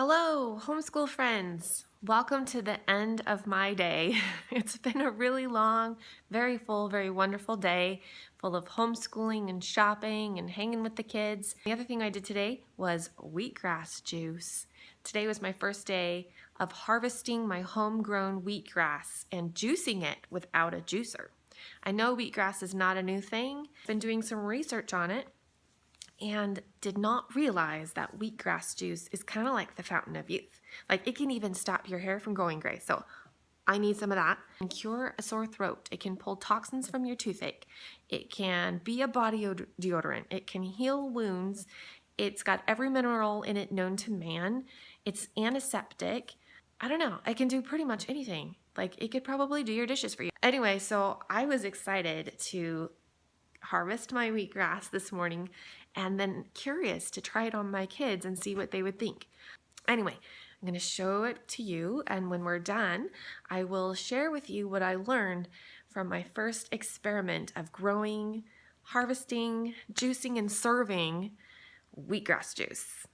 Hello, homeschool friends. Welcome to the end of my day. It's been a really long, very full, very wonderful day full of homeschooling and shopping and hanging with the kids. The other thing I did today was wheatgrass juice. Today was my first day of harvesting my homegrown wheatgrass and juicing it without a juicer. I know wheatgrass is not a new thing. I've been doing some research on it and did not realize that wheatgrass juice is kind of like the fountain of youth. Like, it can even stop your hair from going gray. So I need some of that. It can cure a sore throat. It can pull toxins from your toothache. It can be a body deodorant. It can heal wounds. It's got every mineral in it known to man. It's antiseptic. I don't know. It can do pretty much anything. Like, it could probably do your dishes for you. Anyway, so I was excited to harvest my wheatgrass this morning and then curious to try it on my kids and see what they would think. Anyway, I'm going to show it to you, and when we're done, I will share with you what I learned from my first experiment of growing, harvesting, juicing, and serving wheatgrass juice.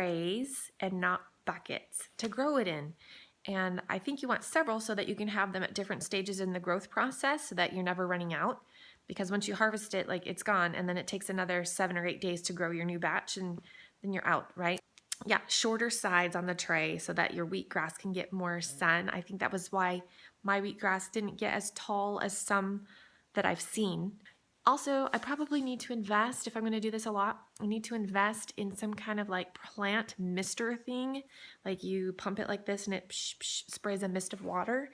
trays and not buckets to grow it in. And I think you want several so that you can have them at different stages in the growth process so that you're never running out. Because once you harvest it, like it's gone, and then it takes another 7 or 8 days to grow your new batch, and then you're out, right? Yeah, shorter sides on the tray so that your wheatgrass can get more sun. I think that was why my wheatgrass didn't get as tall as some that I've seen. Also, I probably need to invest, if I'm going to do this a lot, I need to invest in some kind of like plant mister thing. Like you pump it like this and it sprays a mist of water.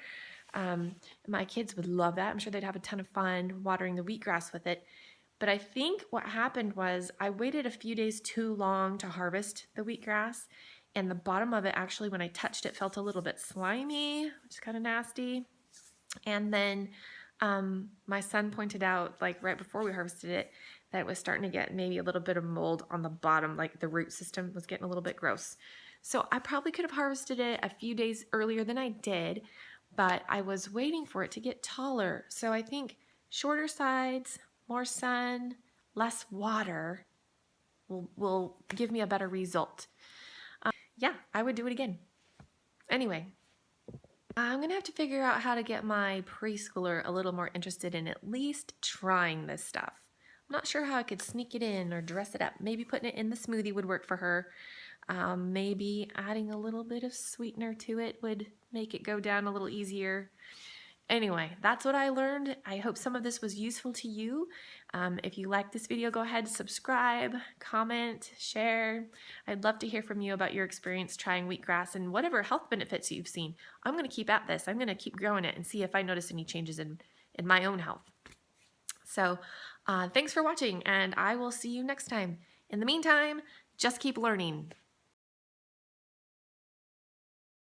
My kids would love that. I'm sure they'd have a ton of fun watering the wheatgrass with it. But I think what happened was I waited a few days too long to harvest the wheatgrass, and the bottom of it actually, when I touched it, felt a little bit slimy, which is kind of nasty. And then my son pointed out, like right before we harvested it, that it was starting to get maybe a little bit of mold on the bottom, like the root system was getting a little bit gross. So I probably could have harvested it a few days earlier than I did, but I was waiting for it to get taller. So I think shorter sides, more sun, less water will give me a better result. Yeah, I would do it again. Anyway, I'm gonna have to figure out how to get my preschooler a little more interested in at least trying this stuff. I'm not sure how I could sneak it in or dress it up. Maybe putting it in the smoothie would work for her. Maybe adding a little bit of sweetener to it would make it go down a little easier. Anyway, that's what I learned. I hope some of this was useful to you. If you liked this video, go ahead and subscribe, comment, share. I'd love to hear from you about your experience trying wheatgrass and whatever health benefits you've seen. I'm going to keep at this. I'm going to keep growing it and see if I notice any changes in my own health. So thanks for watching, and I will see you next time. In the meantime, just keep learning.